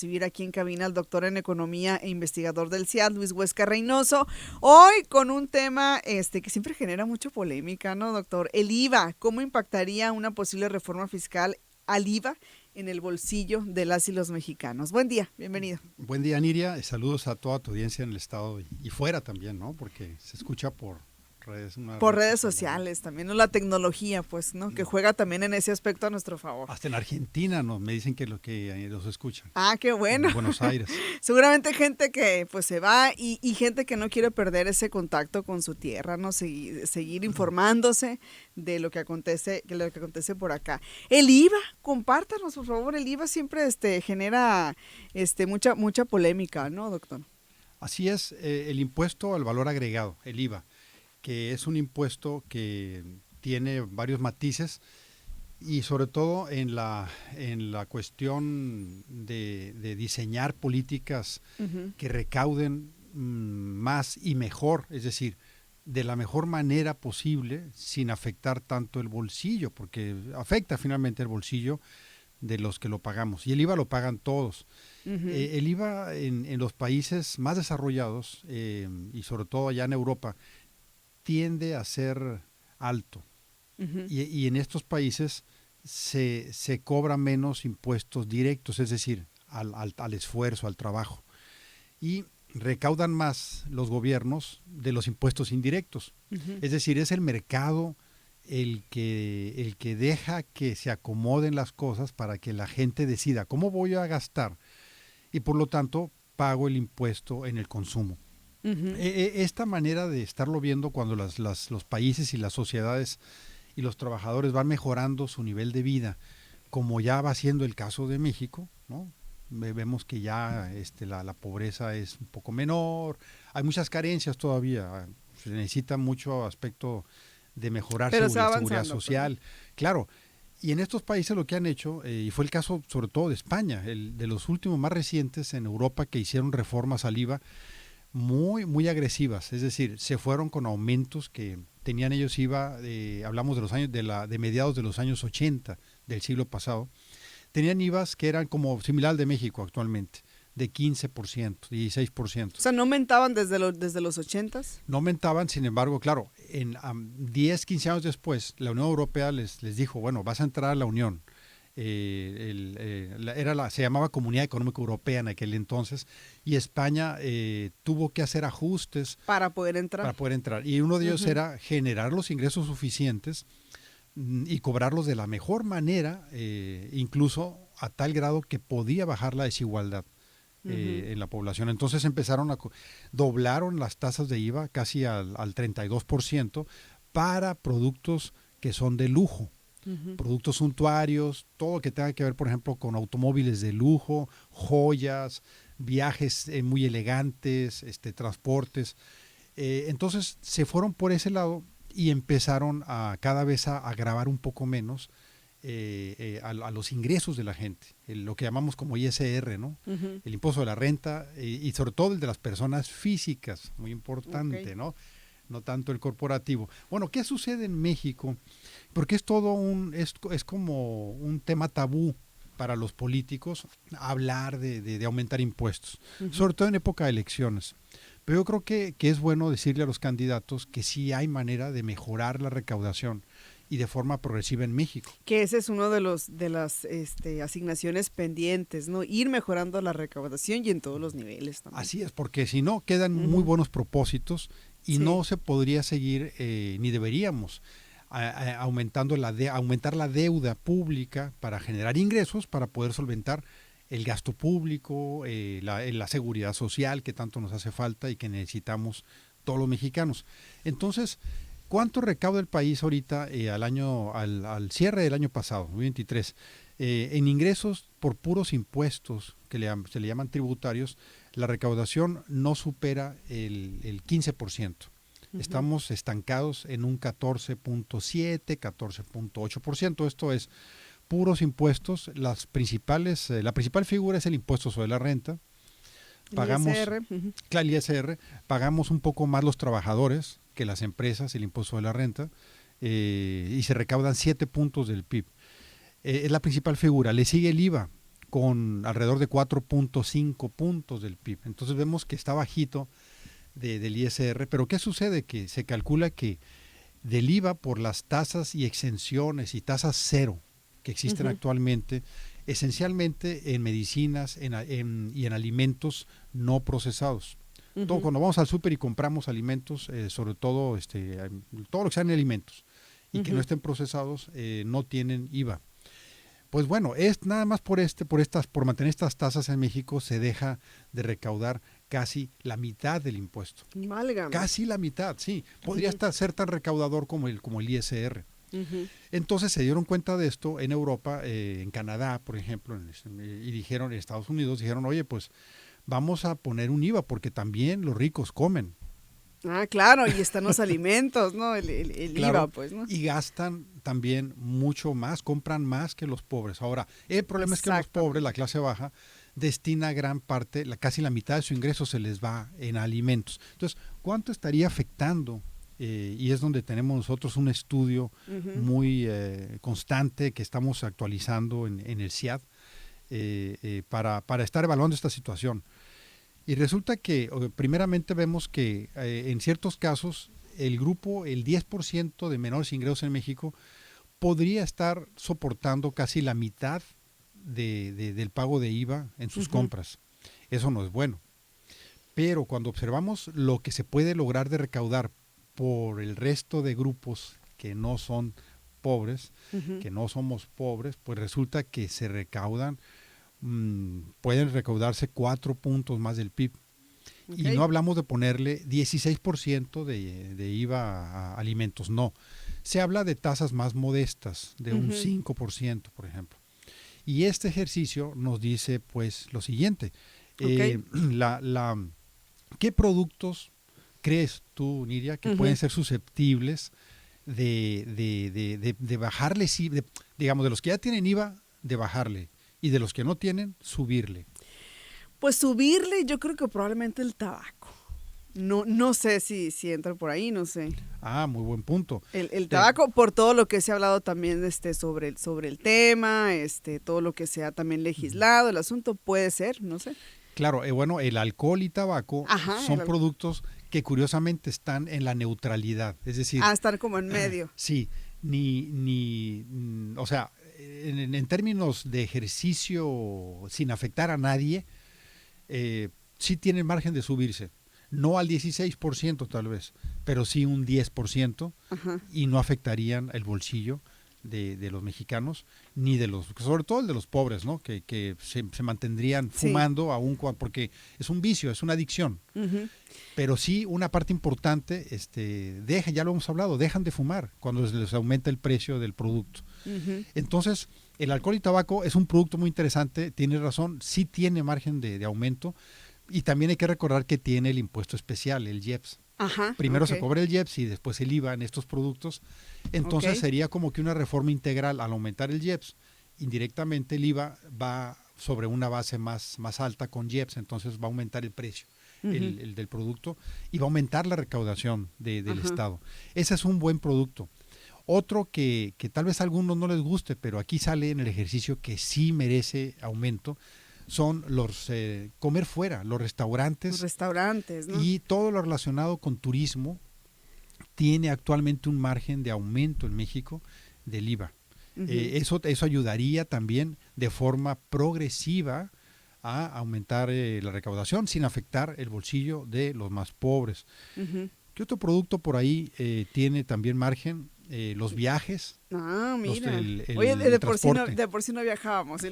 Recibir aquí en cabina al doctor en economía e investigador del CIAD, Luis Huesca Reynoso, hoy con un tema que siempre genera mucha polémica, ¿no, doctor? El IVA, ¿cómo impactaría una posible reforma fiscal al IVA en el bolsillo de las y los mexicanos? Buen día, bienvenido. Buen día, Niria. Saludos a toda tu audiencia en el estado y fuera también, ¿no? Porque se escucha por redes, una Por red redes social, ¿no? sociales también, ¿no? La tecnología, pues, ¿no? Que juega también en ese aspecto a nuestro favor. Hasta en Argentina me dicen que los escuchan. Ah, qué bueno. En Buenos Aires. Seguramente gente que pues se va y gente que no quiere perder ese contacto con su tierra, ¿no? Seguir informándose de lo que acontece por acá. El IVA, compártanos por favor, el IVA siempre genera mucha polémica, ¿no, doctor? Así es, el impuesto al valor agregado, el IVA, que es un impuesto que tiene varios matices y sobre todo en la cuestión de diseñar políticas Uh-huh. que recauden más y mejor, es decir, de la mejor manera posible sin afectar tanto el bolsillo, porque afecta finalmente el bolsillo de los que lo pagamos. Y el IVA lo pagan todos. Uh-huh. El IVA en los países más desarrollados y sobre todo allá en Europa tiende a ser alto. Uh-huh. Y en estos países se cobra menos impuestos directos, es decir, al esfuerzo, al trabajo. Y recaudan más los gobiernos de los impuestos indirectos. Uh-huh. Es decir, es el mercado el que deja que se acomoden las cosas para que la gente decida cómo voy a gastar y por lo tanto pago el impuesto en el consumo. Uh-huh. Esta manera de estarlo viendo cuando los países y las sociedades y los trabajadores van mejorando su nivel de vida, como ya va siendo el caso de México, ¿no? Vemos que ya la pobreza es un poco menor, hay muchas carencias todavía, se necesita mucho aspecto de mejorar Pero está seguridad avanzando, pues, ¿no? social, claro. Y en estos países lo que han hecho, y fue el caso sobre todo de España, de los últimos más recientes en Europa que hicieron reformas al IVA, muy, muy agresivas, es decir, se fueron con aumentos que tenían ellos IVA, hablamos de los años, de mediados de los años 80 del siglo pasado, tenían IVAs que eran como similar al de México actualmente, de 15%, 16%. O sea, no aumentaban desde los 80s. No aumentaban, sin embargo, claro, 10, 15 años después, la Unión Europea les dijo, bueno, vas a entrar a la Unión. Se llamaba Comunidad Económica Europea en aquel entonces, y España tuvo que hacer ajustes Para poder entrar. para poder entrar. Y uno de ellos Uh-huh. era generar los ingresos suficientes y cobrarlos de la mejor manera, incluso a tal grado que podía bajar la desigualdad Uh-huh. en la población. Entonces doblaron las tasas de IVA casi al 32% para productos que son de lujo. Uh-huh. Productos suntuarios, todo lo que tenga que ver, por ejemplo, con automóviles de lujo, joyas, viajes muy elegantes, transportes. Entonces se fueron por ese lado y empezaron a cada vez a gravar un poco menos a los ingresos de la gente, lo que llamamos como ISR, ¿no? Uh-huh. El impuesto de la renta y sobre todo el de las personas físicas, muy importante, Okay. ¿no? No tanto el corporativo. Bueno, ¿qué sucede en México? Porque es todo es como un tema tabú para los políticos hablar de aumentar impuestos, Uh-huh. sobre todo en época de elecciones. Pero yo creo que es bueno decirle a los candidatos que sí hay manera de mejorar la recaudación y de forma progresiva en México. Que ese es uno de las asignaciones pendientes, ¿no? Ir mejorando la recaudación y en todos los niveles también. Así es, porque si no quedan muy Uh-huh. buenos propósitos y Sí. no se podría seguir, ni deberíamos, aumentar la deuda pública para generar ingresos, para poder solventar el gasto público, la seguridad social que tanto nos hace falta y que necesitamos todos los mexicanos. Entonces, ¿cuánto recauda el país ahorita al cierre del año pasado, 2023? En ingresos por puros impuestos, que se le llaman tributarios, la recaudación no supera el 15%. Uh-huh. Estamos estancados en un 14.7, 14.8%. Esto es puros impuestos. La principal figura es el impuesto sobre la renta. Pagamos, ISR. Uh-huh. claro, el ISR, pagamos un poco más los trabajadores que las empresas, el impuesto de la renta, y se recaudan 7 puntos del PIB. Es la principal figura. Le sigue el IVA con alrededor de 4.5 puntos del PIB. Entonces vemos que está bajito del ISR, pero ¿qué sucede? Que se calcula que del IVA por las tasas y exenciones y tasas cero que existen actualmente, esencialmente en medicinas y en alimentos no procesados. Todo, cuando vamos al súper y compramos alimentos, sobre todo todo lo que sean alimentos y que no estén procesados, no tienen IVA. Pues bueno, es nada más por mantener estas tasas en México se deja de recaudar casi la mitad del impuesto. Válgame. Casi la mitad, sí. Podría ser tan recaudador como el ISR. Entonces se dieron cuenta de esto en Europa, en Canadá, por ejemplo, y dijeron, en Estados Unidos, dijeron, oye, pues vamos a poner un IVA porque también los ricos comen. Ah, claro, y están los alimentos, ¿no? El Claro, IVA, pues, ¿no? y gastan también mucho más, compran más que los pobres. Ahora, el problema es que los pobres, la clase baja, destina gran parte, casi la mitad de su ingreso se les va en alimentos. Entonces, ¿cuánto estaría afectando? Y es donde tenemos nosotros un estudio muy constante que estamos actualizando en el CIAD para estar evaluando esta situación. Y resulta que primeramente vemos que en ciertos casos el 10% de menores ingresos en México podría estar soportando casi la mitad del pago de IVA en sus compras. Eso no es bueno. Pero cuando observamos lo que se puede lograr de recaudar por el resto de grupos que no son pobres, que no somos pobres, pues resulta que se recaudan pueden recaudarse 4 puntos más del PIB. Y no hablamos de ponerle 16% de IVA a alimentos, no. Se habla de tasas más modestas, de un 5%, por ejemplo. Y este ejercicio nos dice, pues, lo siguiente. ¿Qué productos crees tú, Nidia, que pueden ser susceptibles de bajarle, digamos, de los que ya tienen IVA, de bajarle? Y de los que no tienen, subirle. Pues subirle, yo creo que probablemente el tabaco. No sé si entra por ahí, no sé. Ah, muy buen punto. El tabaco, por todo lo que se ha hablado también sobre el tema, todo lo que se ha también legislado, el asunto puede ser, no sé. Claro, bueno, el alcohol y tabaco son productos que curiosamente están en la neutralidad, es decir... están como en medio. Sí, o sea, en términos de ejercicio sin afectar a nadie, sí tienen margen de subirse. No al 16% tal vez, pero sí un 10% y no afectarían el bolsillo de los mexicanos, ni sobre todo el de los pobres, ¿no? Que se mantendrían fumando porque es un vicio, es una adicción. Pero sí una parte importante, ya lo hemos hablado, dejan de fumar cuando les aumenta el precio del producto. Entonces, el alcohol y tabaco es un producto muy interesante, tienes razón, sí tiene margen de aumento y también hay que recordar que tiene el impuesto especial, el IEPS. Primero se cobra el IEPS y después el IVA en estos productos. Entonces sería como que una reforma integral al aumentar el IEPS. Indirectamente el IVA va sobre una base más alta con IEPS, entonces va a aumentar el precio el del producto y va a aumentar la recaudación del Estado. Ese es un buen producto. Otro que tal vez a algunos no les guste, pero aquí sale en el ejercicio que sí merece aumento, son los comer fuera, los restaurantes. Los restaurantes, ¿no? Y todo lo relacionado con turismo tiene actualmente un margen de aumento en México del IVA. Eso ayudaría también de forma progresiva a aumentar la recaudación sin afectar el bolsillo de los más pobres. ¿Qué otro producto por ahí tiene también margen? Los viajes. Mira. Oye, de por sí no viajábamos.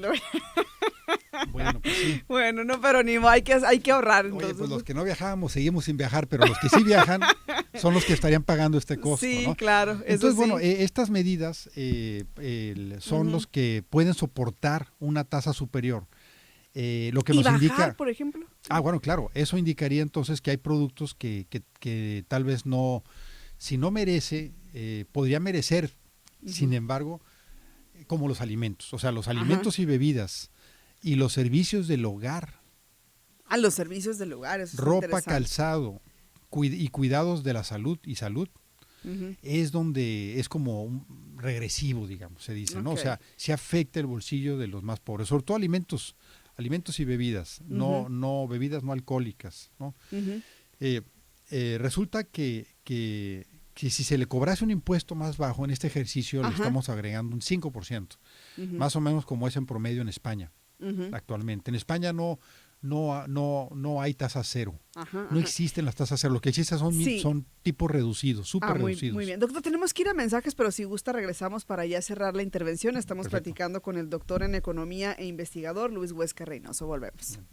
Bueno, pues sí. Bueno, no, pero ni hay que ahorrar. Entonces. Oye, pues los que no viajábamos seguimos sin viajar, pero los que sí viajan son los que estarían pagando este costo, sí, ¿no? Claro. Entonces, sí. bueno, estas medidas son los que pueden soportar una tasa superior. Lo que ¿Y nos bajar, indica, por ejemplo? Bueno, claro, eso indicaría entonces que hay productos que tal vez no, si no merece, podría merecer, sin embargo, como los alimentos. O sea, los alimentos y bebidas y los servicios del hogar. Los servicios del hogar, eso es ropa, interesante. calzado y cuidados de la salud es donde es como regresivo, digamos, se dice, ¿no? O sea, se afecta el bolsillo de los más pobres, sobre todo alimentos y bebidas, no bebidas no alcohólicas, ¿no? Resulta que si se le cobrase un impuesto más bajo en este ejercicio, le estamos agregando un 5%, más o menos como es en promedio en España actualmente. En España no hay tasa cero, no existen las tasas cero, lo que existen son tipos reducidos, súper reducidos. Muy bien, doctor, tenemos que ir a mensajes, pero si gusta regresamos para ya cerrar la intervención. Estamos platicando con el doctor en economía e investigador Luis Huesca Reynoso. Volvemos. Bien.